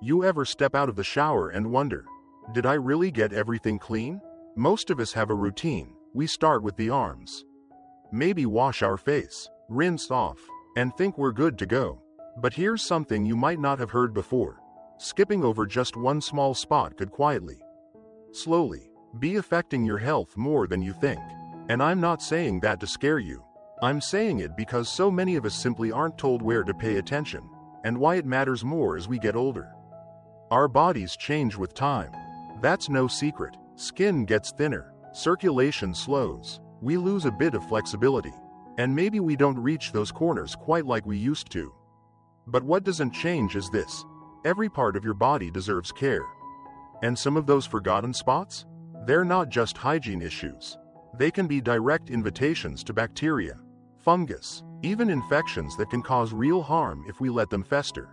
You ever step out of the shower and wonder, did I really get everything clean? Most of us have a routine. We start with the arms. Maybe wash our face, rinse off, and think we're good to go. But here's something you might not have heard before. Skipping over just one small spot could quietly, slowly, be affecting your health more than you think. And I'm not saying that to scare you. I'm saying it because so many of us simply aren't told where to pay attention, and why it matters more as we get older. Our bodies change with time. That's no secret. Skin gets thinner, circulation slows, we lose a bit of flexibility, and maybe we don't reach those corners quite like we used to. But what doesn't change is this: every part of your body deserves care. And some of those forgotten spots? They're not just hygiene issues. They can be direct invitations to bacteria, fungus, even infections that can cause real harm if we let them fester.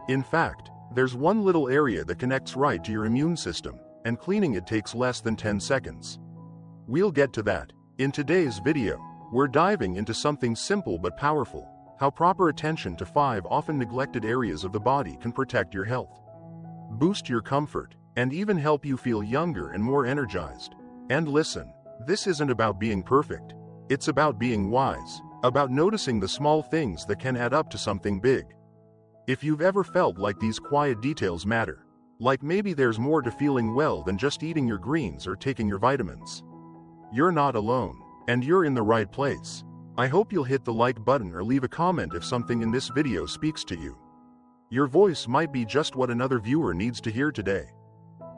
In fact, there's one little area that connects right to your immune system, and cleaning it takes less than 10 seconds. We'll get to that. In today's video, we're diving into something simple but powerful: how proper attention to 5 often neglected areas of the body can protect your health, boost your comfort, and even help you feel younger and more energized. And listen, this isn't about being perfect. It's about being wise, about noticing the small things that can add up to something big. If you've ever felt like these quiet details matter, like maybe there's more to feeling well than just eating your greens or taking your vitamins, you're not alone, and you're in the right place. I hope you'll hit the like button or leave a comment if something in this video speaks to you. Your voice might be just what another viewer needs to hear today.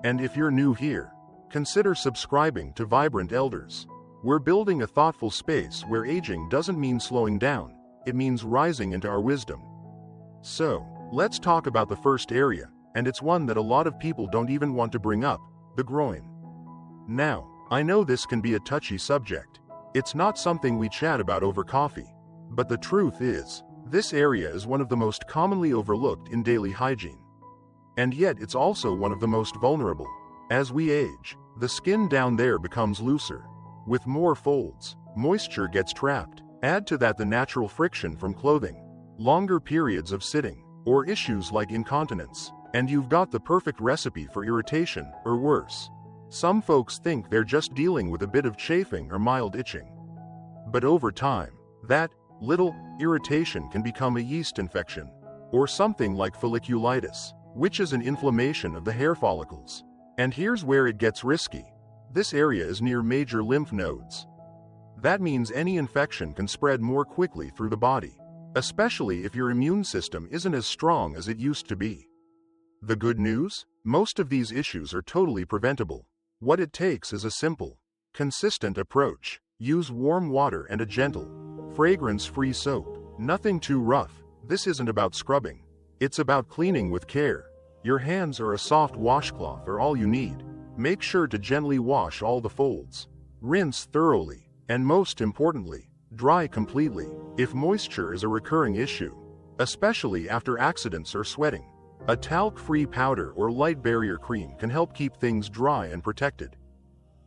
And if you're new here, consider subscribing to Vibrant Elders. We're building a thoughtful space where aging doesn't mean slowing down, it means rising into our wisdom. So, let's talk about the first area, and it's one that a lot of people don't even want to bring up: the groin. Now, I know this can be a touchy subject. It's not something we chat about over coffee. But the truth is, this area is one of the most commonly overlooked in daily hygiene. And yet it's also one of the most vulnerable. As we age, the skin down there becomes looser. With more folds, moisture gets trapped. Add to that the natural friction from clothing, longer periods of sitting, or issues like incontinence, and you've got the perfect recipe for irritation, or worse. Some folks think they're just dealing with a bit of chafing or mild itching. But over time, that little irritation can become a yeast infection, or something like folliculitis, which is an inflammation of the hair follicles. And here's where it gets risky. This area is near major lymph nodes. That means any infection can spread more quickly through the body, especially if your immune system isn't as strong as it used to be. The good news? Most of these issues are totally preventable. What it takes is a simple, consistent approach. Use warm water and a gentle, fragrance-free soap. Nothing too rough. This isn't about scrubbing. It's about cleaning with care. Your hands or a soft washcloth are all you need. Make sure to gently wash all the folds. Rinse thoroughly, and most importantly, dry completely. If moisture is a recurring issue, especially after accidents or sweating, a talc-free powder or light barrier cream can help keep things dry and protected.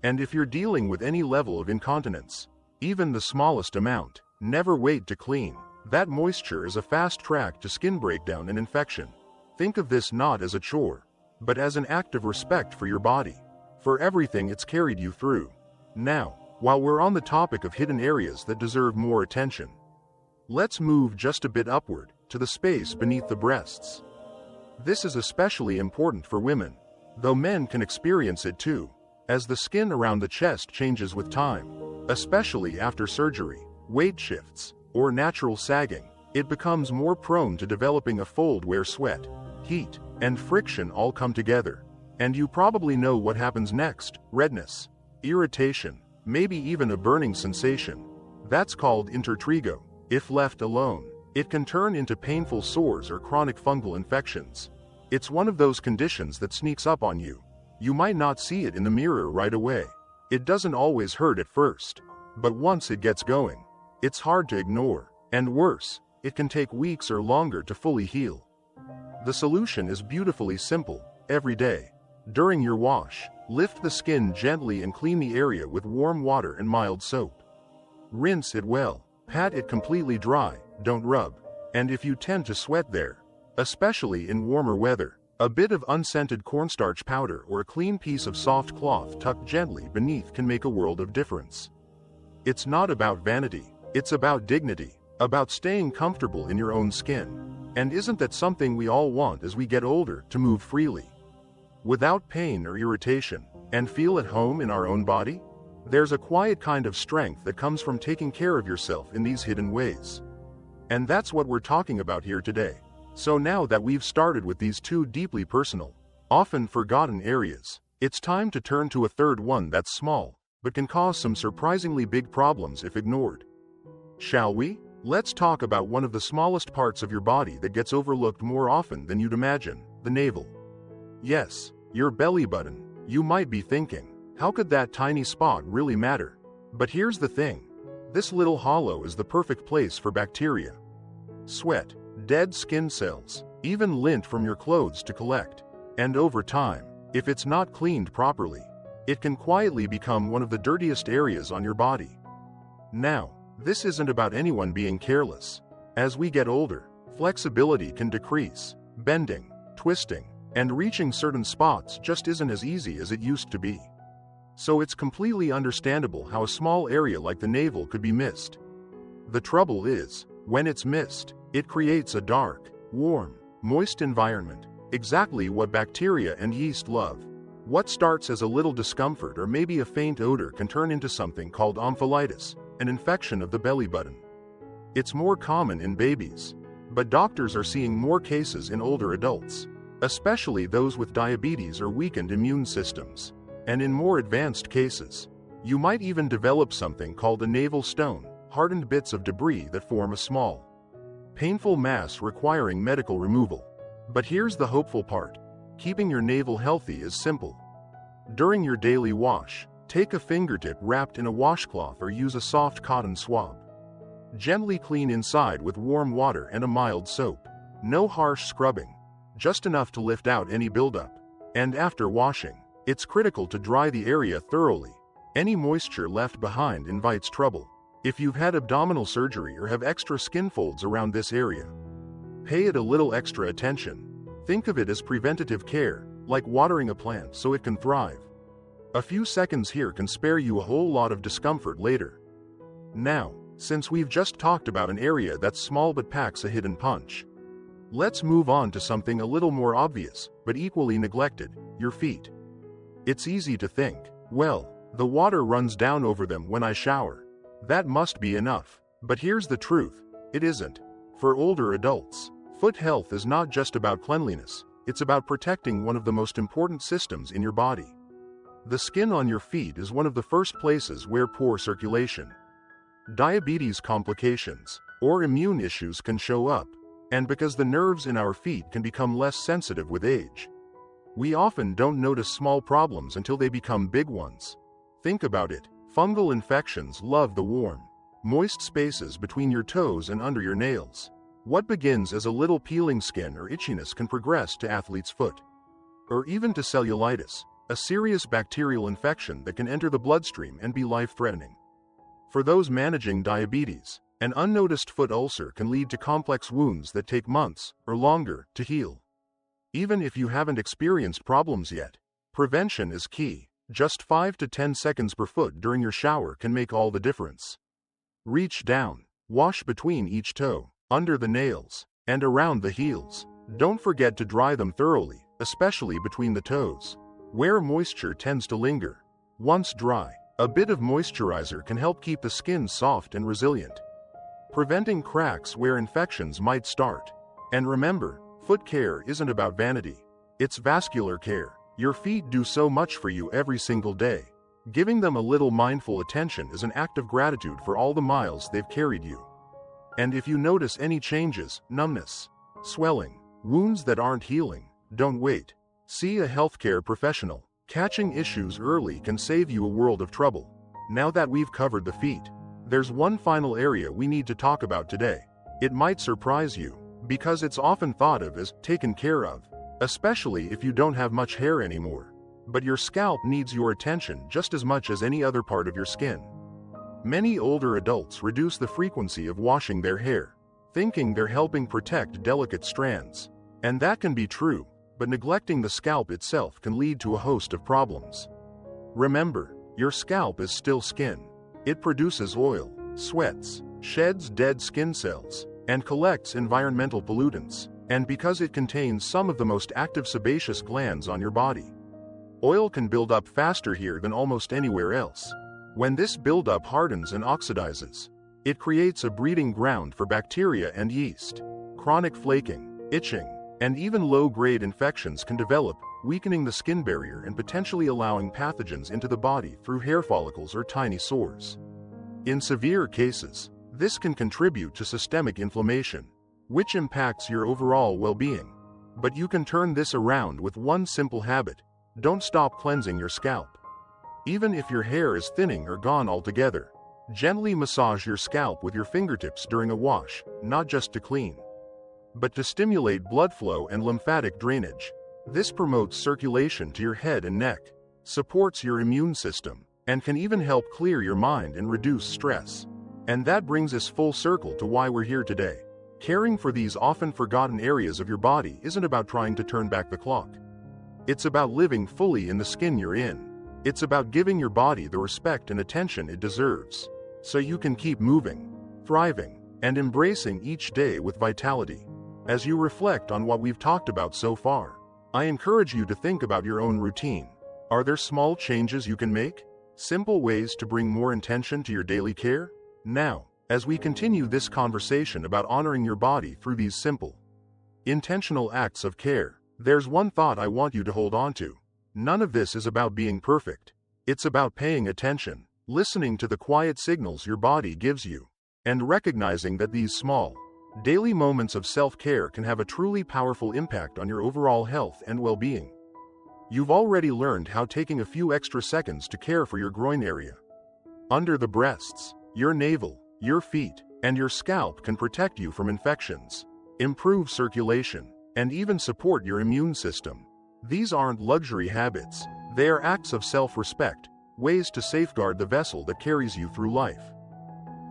And if you're dealing with any level of incontinence, even the smallest amount, never wait to clean. That moisture is a fast track to skin breakdown and infection. Think of this not as a chore, but as an act of respect for your body, for everything it's carried you through. Now, while we're on the topic of hidden areas that deserve more attention, let's move just a bit upward, to the space beneath the breasts. This is especially important for women, though men can experience it too, as the skin around the chest changes with time, especially after surgery, weight shifts, or natural sagging. It becomes more prone to developing a fold where sweat, heat, and friction all come together. And you probably know what happens next: redness, irritation, maybe even a burning sensation. That's called intertrigo. If left alone, it can turn into painful sores or chronic fungal infections. It's one of those conditions that sneaks up on you. You might not see it in the mirror right away. It doesn't always hurt at first. But once it gets going, it's hard to ignore. And worse, it can take weeks or longer to fully heal. The solution is beautifully simple. Every day, during your wash, lift the skin gently and clean the area with warm water and mild soap. Rinse it well. Pat it completely dry, don't rub. And if you tend to sweat there, especially in warmer weather, A bit of unscented cornstarch powder or a clean piece of soft cloth tucked gently beneath can make a world of difference. It's not about vanity, it's about dignity, about staying comfortable in your own skin. And isn't that something we all want as we get older, to move freely, without pain or irritation, and feel at home in our own body? There's a quiet kind of strength that comes from taking care of yourself in these hidden ways. And that's what we're talking about here today. So now that we've started with these two deeply personal, often forgotten areas, it's time to turn to a third one that's small, but can cause some surprisingly big problems if ignored. Shall we? Let's talk about one of the smallest parts of your body that gets overlooked more often than you'd imagine: the navel. Yes, your belly button. You might be thinking, how could that tiny spot really matter? But here's the thing. This little hollow is the perfect place for bacteria, sweat, dead skin cells, even lint from your clothes to collect. And over time, if it's not cleaned properly, it can quietly become one of the dirtiest areas on your body. Now, this isn't about anyone being careless. As we get older, flexibility can decrease. Bending, twisting, and reaching certain spots just isn't as easy as it used to be. So it's completely understandable how a small area like the navel could be missed. The trouble is, when it's missed, it creates a dark, warm, moist environment, exactly what bacteria and yeast love. What starts as a little discomfort or maybe a faint odor can turn into something called omphalitis, an infection of the belly button. It's more common in babies, but doctors are seeing more cases in older adults, especially those with diabetes or weakened immune systems. And in more advanced cases, you might even develop something called a navel stone, hardened bits of debris that form a small, painful mass requiring medical removal. But here's the hopeful part. Keeping your navel healthy is simple. During your daily wash, take a fingertip wrapped in a washcloth or use a soft cotton swab. Gently clean inside with warm water and a mild soap. No harsh scrubbing, just enough to lift out any buildup. And after washing, it's critical to dry the area thoroughly. Any moisture left behind invites trouble. If you've had abdominal surgery or have extra skin folds around this area, pay it a little extra attention. Think of it as preventative care, like watering a plant so it can thrive. A few seconds here can spare you a whole lot of discomfort later. Now, since we've just talked about an area that's small but packs a hidden punch, let's move on to something a little more obvious, but equally neglected: your feet. It's easy to think, well, the water runs down over them when I shower. That must be enough. But here's the truth. It isn't. For older adults, foot health is not just about cleanliness, it's about protecting one of the most important systems in your body. The skin on your feet is one of the first places where poor circulation, diabetes complications, or immune issues can show up. And because the nerves in our feet can become less sensitive with age, we often don't notice small problems until they become big ones. Think about it. Fungal infections love the warm, moist spaces between your toes and under your nails. What begins as a little peeling skin or itchiness can progress to athlete's foot, or even to cellulitis, a serious bacterial infection that can enter the bloodstream and be life-threatening. For those managing diabetes, an unnoticed foot ulcer can lead to complex wounds that take months or longer to heal. Even if you haven't experienced problems yet, prevention is key. Just 5 to 10 seconds per foot during your shower can make all the difference. Reach down, wash between each toe, under the nails, and around the heels. Don't forget to dry them thoroughly, especially between the toes, where moisture tends to linger. Once dry, a bit of moisturizer can help keep the skin soft and resilient, preventing cracks where infections might start. And remember, foot care isn't about vanity. It's vascular care. Your feet do so much for you every single day. Giving them a little mindful attention is an act of gratitude for all the miles they've carried you. And if you notice any changes, numbness, swelling, wounds that aren't healing, don't wait. See a healthcare professional. Catching issues early can save you a world of trouble. Now that we've covered the feet, there's one final area we need to talk about today. It might surprise you, because it's often thought of as taken care of, especially if you don't have much hair anymore. But your scalp needs your attention just as much as any other part of your skin. Many older adults reduce the frequency of washing their hair, thinking they're helping protect delicate strands. And that can be true, but neglecting the scalp itself can lead to a host of problems. Remember, your scalp is still skin. It produces oil, sweats, sheds dead skin cells, and collects environmental pollutants, and because it contains some of the most active sebaceous glands on your body. Oil can build up faster here than almost anywhere else. When this buildup hardens and oxidizes, it creates a breeding ground for bacteria and yeast. Chronic flaking, itching, and even low-grade infections can develop, weakening the skin barrier and potentially allowing pathogens into the body through hair follicles or tiny sores. In severe cases, this can contribute to systemic inflammation, which impacts your overall well-being. But you can turn this around with one simple habit: don't stop cleansing your scalp. Even if your hair is thinning or gone altogether, gently massage your scalp with your fingertips during a wash, not just to clean, but to stimulate blood flow and lymphatic drainage. This promotes circulation to your head and neck, supports your immune system, and can even help clear your mind and reduce stress. And that brings us full circle to why we're here today. Caring for these often forgotten areas of your body isn't about trying to turn back the clock. It's about living fully in the skin you're in. It's about giving your body the respect and attention it deserves, so you can keep moving, thriving, and embracing each day with vitality. As you reflect on what we've talked about so far, I encourage you to think about your own routine. Are there small changes you can make? Simple ways to bring more intention to your daily care? Now, as we continue this conversation about honoring your body through these simple, intentional acts of care, there's one thought I want you to hold on to. None of this is about being perfect. It's about paying attention, listening to the quiet signals your body gives you, and recognizing that these small, daily moments of self-care can have a truly powerful impact on your overall health and well-being. You've already learned how taking a few extra seconds to care for your groin area, under the breasts, your navel, your feet, and your scalp can protect you from infections, improve circulation, and even support your immune system. These aren't luxury habits, they are acts of self-respect, ways to safeguard the vessel that carries you through life.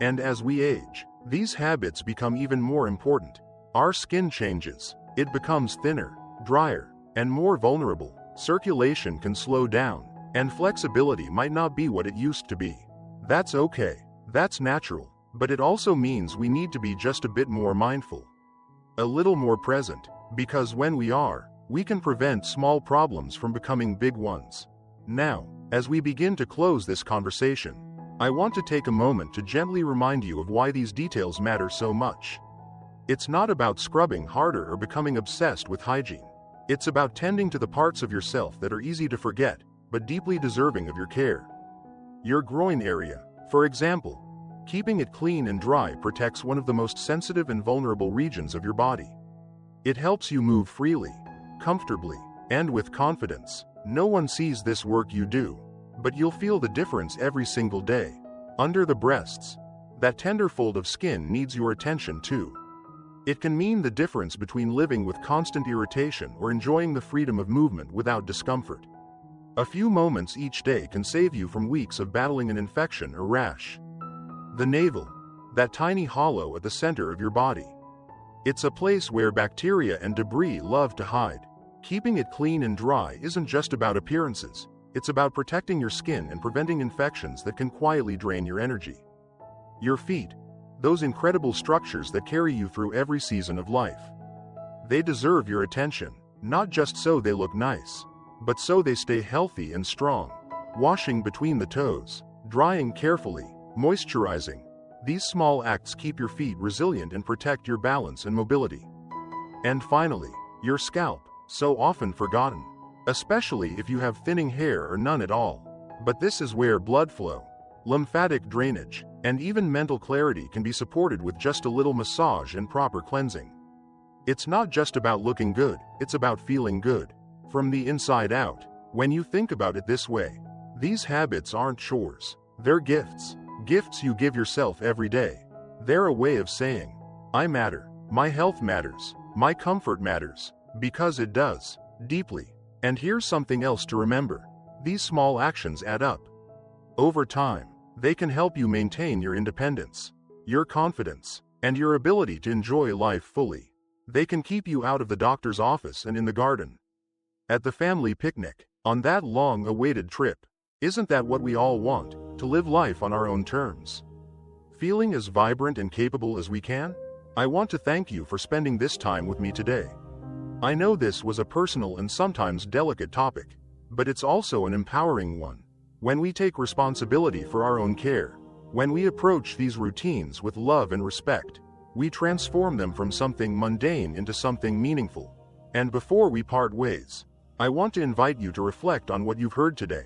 And as we age, these habits become even more important. Our skin changes, it becomes thinner, drier, and more vulnerable. Circulation can slow down, and flexibility might not be what it used to be. That's okay, that's natural, but it also means we need to be just a bit more mindful, a little more present, because when we are, we can prevent small problems from becoming big ones. Now, as we begin to close this conversation, I want to take a moment to gently remind you of why these details matter so much. It's not about scrubbing harder or becoming obsessed with hygiene. It's about tending to the parts of yourself that are easy to forget, but deeply deserving of your care. Your groin area, for example. Keeping it clean and dry protects one of the most sensitive and vulnerable regions of your body. It helps you move freely, comfortably, and with confidence. No one sees this work you do, but you'll feel the difference every single day. Under the breasts, that tender fold of skin needs your attention too. It can mean the difference between living with constant irritation or enjoying the freedom of movement without discomfort. A few moments each day can save you from weeks of battling an infection or rash. The navel, that tiny hollow at the center of your body. It's a place where bacteria and debris love to hide. Keeping it clean and dry isn't just about appearances, it's about protecting your skin and preventing infections that can quietly drain your energy. Your feet, those incredible structures that carry you through every season of life. They deserve your attention, not just so they look nice, but so they stay healthy and strong. Washing between the toes, drying carefully, moisturizing. These small acts keep your feet resilient and protect your balance and mobility. And finally, your scalp, so often forgotten, especially if you have thinning hair or none at all. But this is where blood flow, lymphatic drainage, and even mental clarity can be supported with just a little massage and proper cleansing. It's not just about looking good, it's about feeling good, from the inside out. When you think about it this way, these habits aren't chores, they're gifts. Gifts you give yourself every day. They're a way of saying, I matter, my health matters, my comfort matters, because it does, deeply. And here's something else to remember. These small actions add up. Over time, they can help you maintain your independence, your confidence, and your ability to enjoy life fully. They can keep you out of the doctor's office and in the garden, at the family picnic, on that long-awaited trip. Isn't that what we all want, to live life on our own terms? Feeling as vibrant and capable as we can? I want to thank you for spending this time with me today. I know this was a personal and sometimes delicate topic, but it's also an empowering one. When we take responsibility for our own care, when we approach these routines with love and respect, we transform them from something mundane into something meaningful. And before we part ways, I want to invite you to reflect on what you've heard today.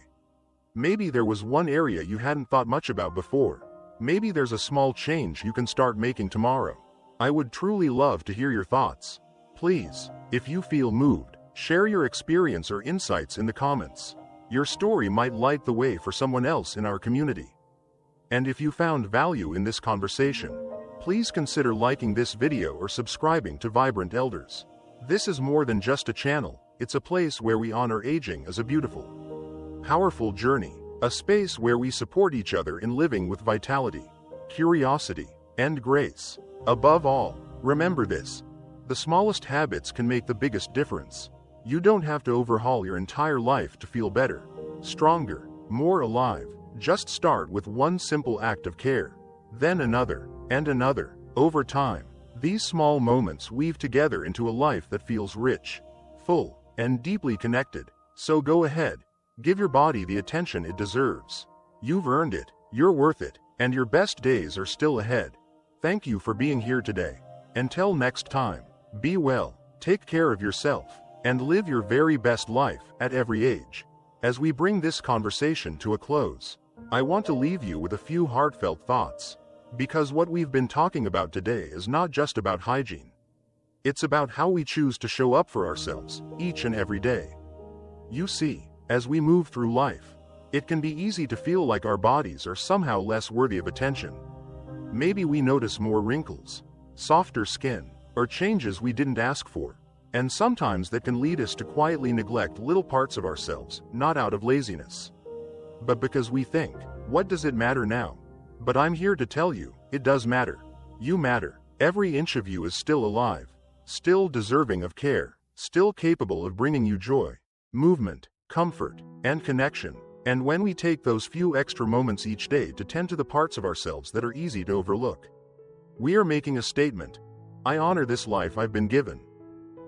Maybe there was one area you hadn't thought much about before. Maybe there's a small change you can start making tomorrow. I would truly love to hear your thoughts. Please, if you feel moved, share your experience or insights in the comments. Your story might light the way for someone else in our community. And if you found value in this conversation, please consider liking this video or subscribing to Vibrant Elders. This is more than just a channel, it's a place where we honor aging as a beautiful, powerful journey, a space where we support each other in living with vitality, curiosity, and grace. Above all, remember this: the smallest habits can make the biggest difference. You don't have to overhaul your entire life to feel better, stronger, more alive. Just start with one simple act of care, then another, and another. Over time, these small moments weave together into a life that feels rich, full, and deeply connected. So go ahead, give your body the attention it deserves. You've earned it, you're worth it, and your best days are still ahead. Thank you for being here today. Until next time, be well, take care of yourself, and live your very best life at every age. As we bring this conversation to a close, I want to leave you with a few heartfelt thoughts. Because what we've been talking about today is not just about hygiene. It's about how we choose to show up for ourselves, each and every day. You see, as we move through life, it can be easy to feel like our bodies are somehow less worthy of attention. Maybe we notice more wrinkles, softer skin, or changes we didn't ask for. And sometimes that can lead us to quietly neglect little parts of ourselves, not out of laziness, but because we think, what does it matter now? But I'm here to tell you, it does matter. You matter. Every inch of you is still alive, still deserving of care, still capable of bringing you joy, movement, comfort, and connection. And when we take those few extra moments each day to tend to the parts of ourselves that are easy to overlook, we are making a statement. I honor this life I've been given.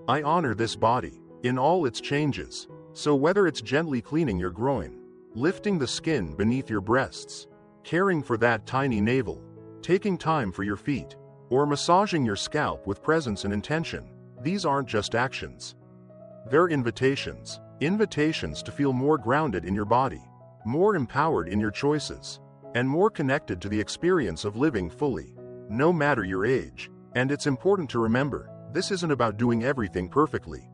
I honor this body, in all its changes. So whether it's gently cleaning your groin, lifting the skin beneath your breasts, caring for that tiny navel, taking time for your feet, or massaging your scalp with presence and intention, these aren't just actions. They're invitations. Invitations to feel more grounded in your body, more empowered in your choices, and more connected to the experience of living fully, no matter your age. And it's important to remember, this isn't about doing everything perfectly.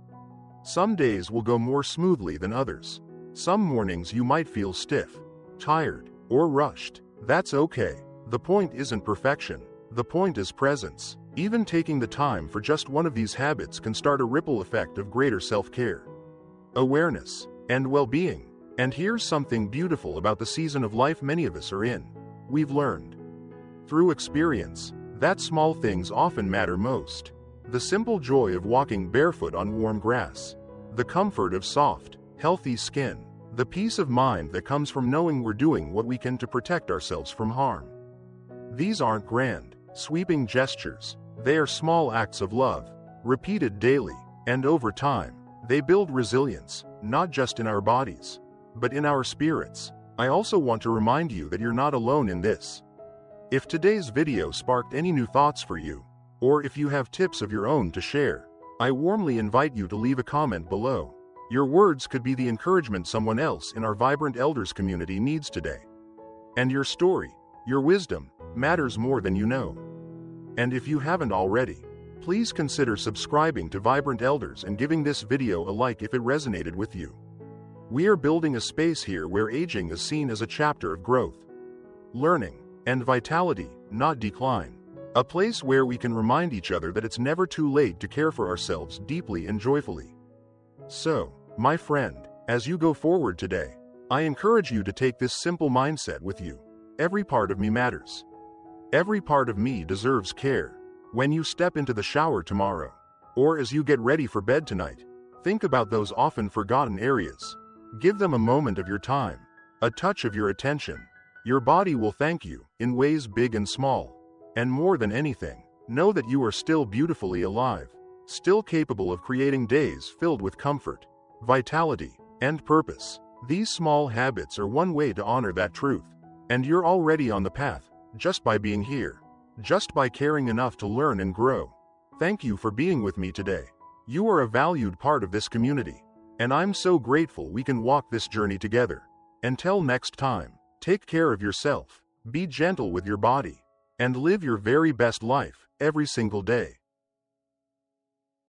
Some days will go more smoothly than others. Some mornings you might feel stiff, tired, or rushed. That's okay. The point isn't perfection. The point is presence. Even taking the time for just one of these habits can start a ripple effect of greater self-care, awareness, and well-being. And here's something beautiful about the season of life many of us are in. We've learned, through experience, that small things often matter most. The simple joy of walking barefoot on warm grass, the comfort of soft, healthy skin, the peace of mind that comes from knowing we're doing what we can to protect ourselves from harm. These aren't grand, sweeping gestures. They are small acts of love, repeated daily, and over time, they build resilience, not just in our bodies, but in our spirits. I also want to remind you that you're not alone in this. If today's video sparked any new thoughts for you, or if you have tips of your own to share, I warmly invite you to leave a comment below. Your words could be the encouragement someone else in our Vibrant Elders community needs today. And your story, your wisdom, matters more than you know. And if you haven't already, please consider subscribing to Vibrant Elders and giving this video a like if it resonated with you. We are building a space here where aging is seen as a chapter of growth, learning, and vitality, not decline. A place where we can remind each other that it's never too late to care for ourselves deeply and joyfully. So, my friend, as you go forward today, I encourage you to take this simple mindset with you. Every part of me matters. Every part of me deserves care. When you step into the shower tomorrow, or as you get ready for bed tonight, Think about those often forgotten areas. Give them a moment of your time, a touch of your attention. Your body will thank you, in ways big and small. And more than anything, know that you are still beautifully alive, still capable of creating days filled with comfort, vitality, and purpose. These small habits are one way to honor that truth. And you're already on the path, just by being here, just by caring enough to learn and grow. Thank you for being with me today. You are a valued part of this community, and I'm so grateful we can walk this journey together. Until next time, take care of yourself, be gentle with your body, and live your very best life every single day.